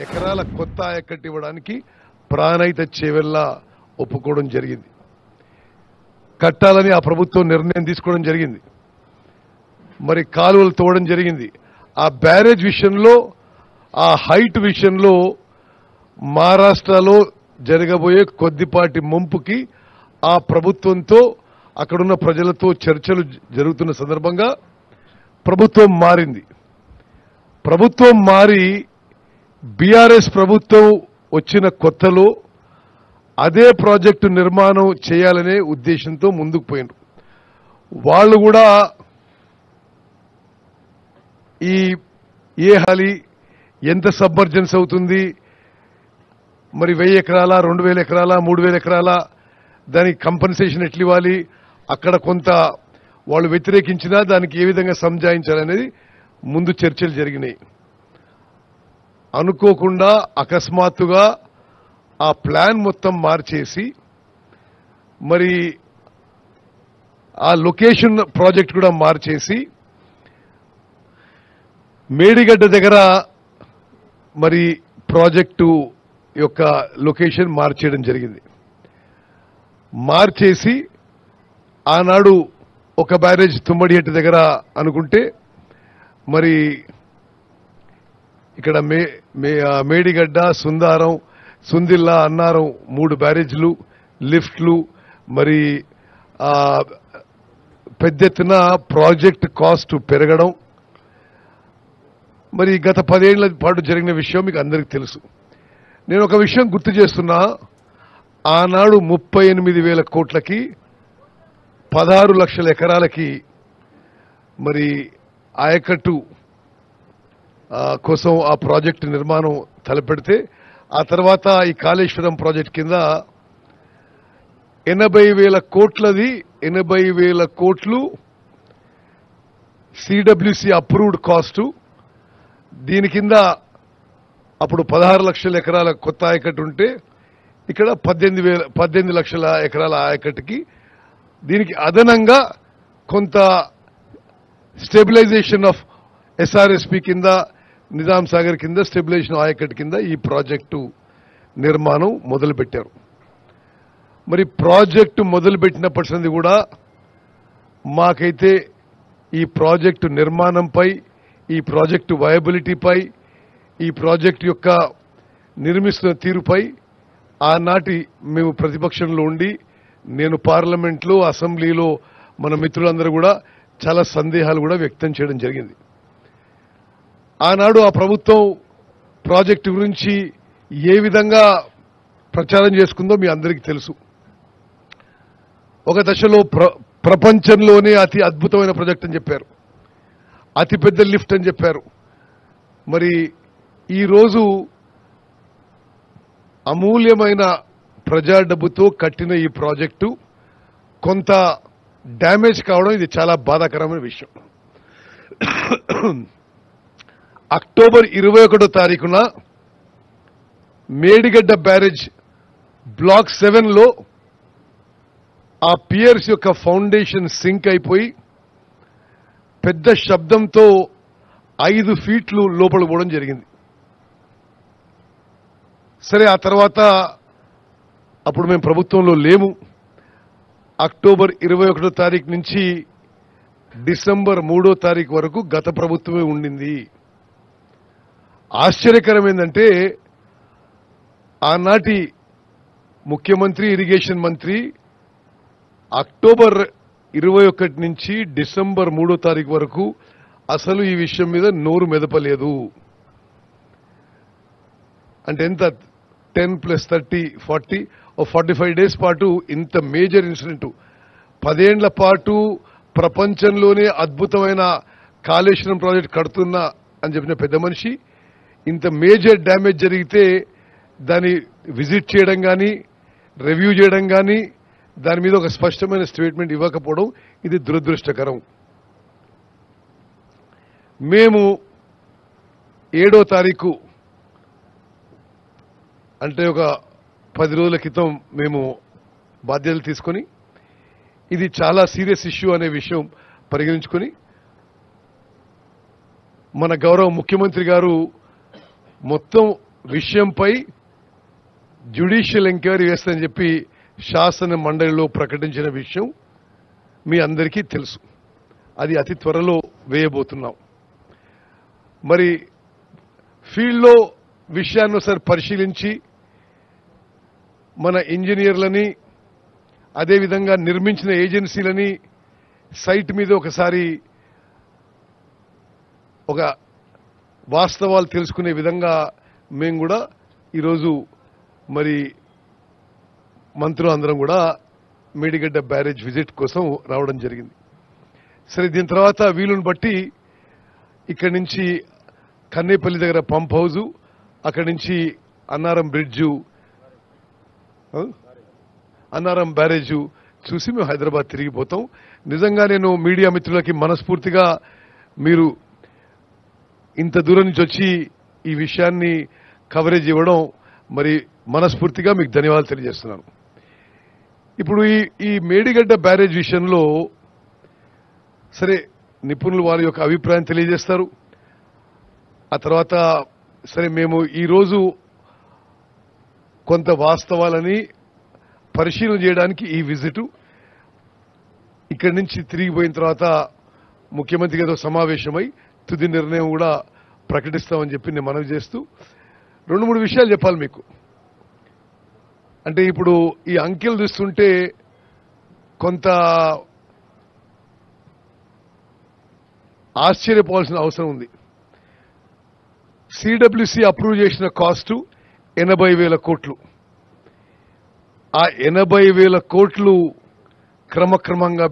ఎకరాల కొత్త ఆయకట్టు ఇవ్వడానికి ప్రాణహిత చేవెళ్ల ఒప్పుకోవడం జరిగింది. కట్టాలని ఆ ప్రభుత్వం నిర్ణయం తీసుకోవడం జరిగింది. మరి కాలువలు తోవడం జరిగింది. ఆ బ్యారేజ్ విషయంలో, ఆ హైట్ విషయంలో మహారాష్ట్రలో జరగబోయే కొద్దిపాటి ముంపుకి ఆ ప్రభుత్వంతో అక్కడున్న ప్రజలతో చర్చలు జరుగుతున్న సందర్భంగా ప్రభుత్వం మారింది. ప్రభుత్వం మారి బీఆర్ఎస్ ప్రభుత్వం వచ్చిన కొత్తలో అదే ప్రాజెక్టు నిర్మాణం చేయాలనే ఉద్దేశంతో ముందుకు పోయినారు. వాళ్ళు కూడా ఈ ఏ హాలి ఎంత సబ్మర్జెన్స్ అవుతుంది, మరి 1000 ఎకరాల 2000 ఎకరాల 3000 ఎకరాల దానికి కంపెన్సేషన్ ఎట్లు ఇవ్వాలి, అక్కడ కొంత వాళ్ళు వ్యతిరేకించినా దానికి ఏ విధంగా సంజాయించాలనేది ముందు చర్చలు జరిగినాయి. అనుకోకుండా అకస్మాత్తుగా ఆ ప్లాన్ మొత్తం మార్చేసి మరి ఆ లొకేషన్ ప్రాజెక్ట్ కూడా మార్చేసి మేడిగడ్డ దగ్గర మరి ప్రాజెక్టు యొక్క లొకేషన్ మార్చేయడం జరిగింది. మార్చేసి ఆనాడు ఒక బ్యారేజ్ తుమ్మడిహెట్టు దగ్గర అనుకుంటే మరి ఇక్కడ మేడిగడ్డ, సుందారం, సుందిల్లా, అన్నారం 3 బ్యారేజ్లు, లిఫ్ట్లు, మరి పెద్ద ఎత్తున ప్రాజెక్ట్ కాస్ట్ పెరగడం, మరి గత 10 ఏళ్ల పాటు జరిగిన విషయం మీకు అందరికీ తెలుసు. నేను ఒక విషయం గుర్తు చేస్తున్నా. ఆనాడు 38,000 కోట్లకి 16 లక్షల ఎకరాలకి మరి ఆయకట్టు కోసం ఆ ప్రాజెక్టు నిర్మాణం తలపెడితే ఆ తర్వాత ఈ కాళేశ్వరం ప్రాజెక్ట్ కింద 80,000 కోట్లది 80,000 కోట్లు సిడబ్ల్యూసి అప్రూవ్డ్ కాస్టు. దీని కింద అప్పుడు 16 లక్షల ఎకరాల కొత్త ఆయకట్టు ఉంటే ఇక్కడ 18 లక్షల ఎకరాల ఆయకట్టుకి దీనికి అదనంగా కొంత స్టెబిలైజేషన్ ఆఫ్ ఎస్ఆర్ఎస్పి కింద, నిజాం సాగర్ కింద స్టెబిలైజేషన్ ఆయకట్టు కింద ఈ ప్రాజెక్టు నిర్మాణం మొదలుపెట్టారు. మరి ప్రాజెక్టు మొదలుపెట్టినప్పటి నుండి కూడా మాకైతే ఈ ప్రాజెక్టు నిర్మాణంపై, ఈ ప్రాజెక్టు వయబిలిటీపై, ఈ ప్రాజెక్టు యొక్క నిర్మిస్తున్న తీరుపై ఆనాటి మేము ప్రతిపక్షంలో ఉండి నేను పార్లమెంట్లో, అసెంబ్లీలో మన మిత్రులందరూ కూడా చాలా సందేహాలు కూడా వ్యక్తం చేయడం జరిగింది. ఆనాడు ఆ ప్రభుత్వం ప్రాజెక్టు గురించి ఏ విధంగా ప్రచారం చేసుకుందో మీ అందరికీ తెలుసు. ఒక దశలో ప్రపంచంలోనే అతి అద్భుతమైన ప్రాజెక్ట్ అని చెప్పారు, అతిపెద్ద లిఫ్ట్ అని చెప్పారు. మరి ఈరోజు అమూల్యమైన ప్రజా డబ్బుతో కట్టిన ఈ ప్రాజెక్టు కొంత డ్యామేజ్ కావడం ఇది చాలా బాధాకరమైన విషయం. అక్టోబర్ 21వ తారీఖున మేడిగడ్డ బ్యారేజ్ బ్లాక్ 7లో ఆ పియర్స్ యొక్క ఫౌండేషన్ సింక్ అయిపోయి పెద్ద శబ్దంతో 5 ఫీట్లు లోపల పోవడం జరిగింది. సరే, ఆ తర్వాత అప్పుడు మేము ప్రభుత్వంలో లేము. అక్టోబర్ 21వ తారీఖు నుంచి డిసెంబర్ 3వ తారీఖు వరకు గత ప్రభుత్వమే ఉండింది. ఆశ్చర్యకరం ఏంటంటే ఆనాటి ముఖ్యమంత్రి, ఇరిగేషన్ మంత్రి అక్టోబర్ 21 నుంచి డిసెంబర్ 3వ తారీఖు వరకు అసలు ఈ విషయం మీద నోరు మెదపలేదు. అంటే ఎంత 10 + 30 40 45 డేస్ పాటు ఇంత మేజర్ ఇన్సిడెంట్, 10 ఏళ్ల పాటు ప్రపంచంలోనే అద్భుతమైన కాళేశ్వరం ప్రాజెక్ట్ కడుతున్నా అని చెప్పిన పెద్ద మనిషి ఇంత మేజర్ డ్యామేజ్ జరిగితే దాన్ని విజిట్ చేయడం కానీ, రివ్యూ చేయడం కానీ, దాని మీద ఒక స్పష్టమైన స్టేట్మెంట్ ఇవ్వకపోవడం ఇది దురదృష్టకరం. మేము 7వ తారీఖు అంటే ఒక 10 రోజుల క్రితం మేము బాధ్యతలు తీసుకొని ఇది చాలా సీరియస్ ఇష్యూ అనే విషయం పరిగణించుకొని మన గౌరవ ముఖ్యమంత్రి గారు మొత్తం విషయంపై జ్యుడిషియల్ ఎంక్వైరీ వేస్తానని చెప్పి శాసన మండలిలో ప్రకటించిన విషయం మీ అందరికీ తెలుసు. అది అతి త్వరలో వేయబోతున్నాం. మరి ఫీల్డ్లో విషయాన్ని ఒకసారి పరిశీలించి మన ఇంజనీర్లని అదేవిధంగా నిర్మించిన ఏజెన్సీలని సైట్ మీద ఒకసారి ఒక వాస్తవాలు తెలుసుకునే విధంగా మేము కూడా ఈరోజు మరి మంత్రులందరం కూడా మేడిగడ్డ బ్యారేజ్ విజిట్ కోసం రావడం జరిగింది. సరే, దీని తర్వాత వీలుని బట్టి ఇక్కడి నుంచి కన్నేపల్లి దగ్గర పంప్ హౌజు, అక్కడి నుంచి అన్నారం బ్రిడ్జు, అన్నారం బ్యారేజు చూసి మేము హైదరాబాద్ తిరిగిపోతాం. నిజంగా నేను మీడియా మిత్రులకి మనస్ఫూర్తిగా మీరు ఇంత దూరం నుంచి వచ్చి ఈ విషయాన్ని కవరేజ్ ఇవ్వడం మరి మనస్ఫూర్తిగా మీకు ధన్యవాదాలు తెలియజేస్తున్నాను. ఇప్పుడు ఈ మేడిగడ్డ బ్యారేజ్ విషయంలో సరే నిపుణులు వారి యొక్క అభిప్రాయం తెలియజేస్తారు. ఆ తర్వాత సరే మేము ఈరోజు కొంత వాస్తవాలని పరిశీలన చేయడానికి ఈ విజిట్, ఇక్కడి నుంచి తిరిగిపోయిన తర్వాత ముఖ్యమంత్రి గారితో సమావేశమై తుది నిర్ణయం కూడా ప్రకటిస్తామని చెప్పి నేను మనవి చేస్తూ 2-3 విషయాలు చెప్పాలి మీకు. అంటే ఇప్పుడు ఈ అంకెలు చూస్తుంటే కొంత ఆశ్చర్యపోవాల్సిన అవసరం ఉంది. సిడబ్ల్యూసి అప్రూవ్ చేసిన కాస్టు 80,000 కోట్లు. ఆ 80,000 కోట్లు క్రమక్రమంగా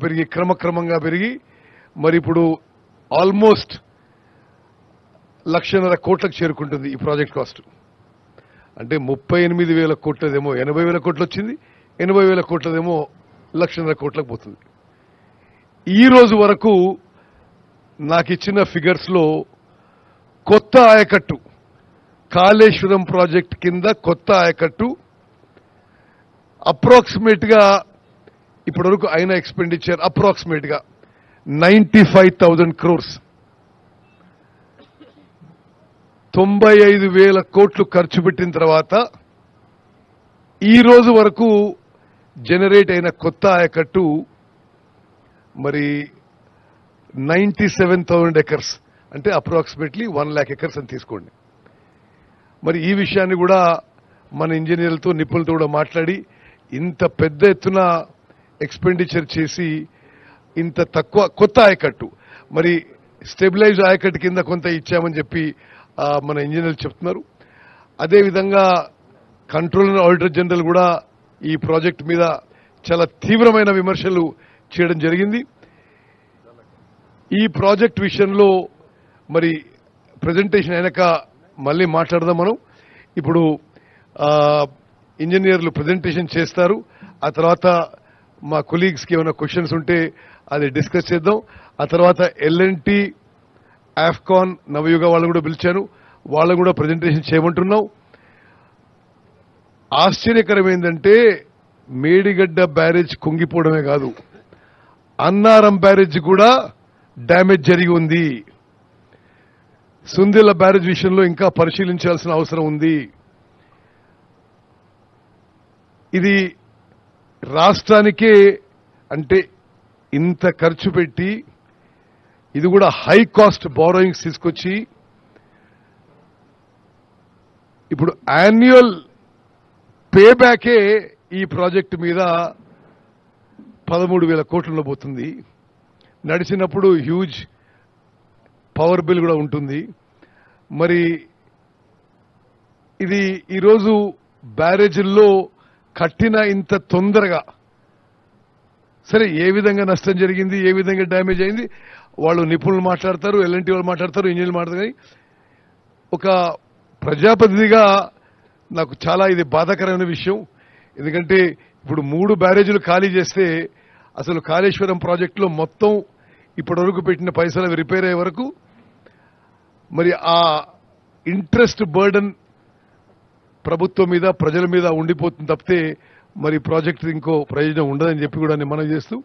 పెరిగి మరి ఇప్పుడు ఆల్మోస్ట్ 1,50,000 కోట్లకు చేరుకుంటుంది ఈ ప్రాజెక్ట్ కాస్ట్. అంటే 38,000 కోట్లదేమో 80,000 కోట్లు వచ్చింది, 80,000 కోట్లదేమో 1,50,000 కోట్లకు పోతుంది. ఈ రోజు వరకు నాకు ఇచ్చిన ఫిగర్స్ లో కొత్త ఆయకట్టు, కాళేశ్వరం ప్రాజెక్ట్ కింద కొత్త ఆయకట్టు అప్రాక్సిమేట్ గా ఇప్పటివరకు అయిన ఎక్స్పెండిచర్ అప్రాక్సిమేట్ గా 95,000 క్రోర్స్, 95,000 కోట్లు ఖర్చు పెట్టిన తర్వాత ఈ రోజు వరకు జనరేట్ అయిన కొత్త ఆయకట్టు మరి 97,000 ఎకర్స్, అంటే అప్రాక్సిమేట్లీ 1 lakh ఎకర్స్ అని తీసుకోండి. మరి ఈ విషయాన్ని కూడా మన ఇంజనీర్లతో నిపుణులతో కూడా మాట్లాడి ఇంత పెద్ద ఎత్తున ఎక్స్పెండిచర్ చేసి ఇంత తక్కువ కొత్త ఆయకట్టు, మరి స్టెబిలైజ్ ఆయకట్టు కింద కొంత ఇచ్చామని చెప్పి మన ఇంజనీర్లు చెప్తున్నారు. అదేవిధంగా కంట్రోలర్ ఆడిటర్ జనరల్ కూడా ఈ ప్రాజెక్ట్ మీద చాలా తీవ్రమైన విమర్శలు చేయడం జరిగింది. ఈ ప్రాజెక్ట్ విషయంలో మరి ప్రజెంటేషన్ అయినాక మళ్ళీ మాట్లాడదాం మనం. ఇప్పుడు ఇంజనీర్లు ప్రజెంటేషన్ చేస్తారు. ఆ తర్వాత మా కొలీగ్స్కి ఏమైనా క్వశ్చన్స్ ఉంటే అది డిస్కస్ చేద్దాం. ఆ తర్వాత ఎల్ఎన్టీ, ఆఫ్కాన్, నవయుగ వాళ్ళని కూడా పిలిచాను, వాళ్ళని కూడా ప్రజెంటేషన్ చేయమంటున్నాం. ఆశ్చర్యకరం ఏంటంటే మేడిగడ్డ బ్యారేజ్ కుంగిపోవడమే కాదు, అన్నారం బ్యారేజ్ కూడా డ్యామేజ్ జరిగి ఉంది. సుందిల్ల బ్యారేజ్ విషయంలో ఇంకా పరిశీలించాల్సిన అవసరం ఉంది. ఇది రాష్ట్రానికే అంటే ఇంత ఖర్చు పెట్టి ఇది కూడా హై కాస్ట్ బారోయింగ్స్ తీసుకొచ్చి ఇప్పుడు యాన్యువల్ పే బ్యాకే ఈ ప్రాజెక్టు మీద 13,000 కోట్లలో పోతుంది. నడిచినప్పుడు హ్యూజ్ పవర్ బిల్ కూడా ఉంటుంది. మరి ఇది ఈరోజు బ్యారేజీల్లో కట్టిన ఇంత తొందరగా సరే ఏ విధంగా నష్టం జరిగింది, ఏ విధంగా డ్యామేజ్ అయింది వాళ్ళు నిపుణులు మాట్లాడతారు, ఎల్ఎన్టీ వాళ్ళు మాట్లాడతారు, ఇంజనీర్లు మాట్లాడతారు. కానీ ఒక ప్రజాప్రతినిధిగా నాకు చాలా ఇది బాధాకరమైన విషయం. ఎందుకంటే ఇప్పుడు 3 బ్యారేజీలు ఖాళీ చేస్తే అసలు కాళేశ్వరం ప్రాజెక్టులో మొత్తం ఇప్పటివరకు పెట్టిన పైసలు రిపేర్ అయ్యే వరకు మరి ఆ ఇంట్రెస్ట్ బర్డన్ ప్రభుత్వం మీద ప్రజల మీద ఉండిపోతుంది తప్పితే మరి ప్రాజెక్టు ఇంకో ప్రయోజనం ఉండదని చెప్పి కూడా నేను మనవి చేస్తూ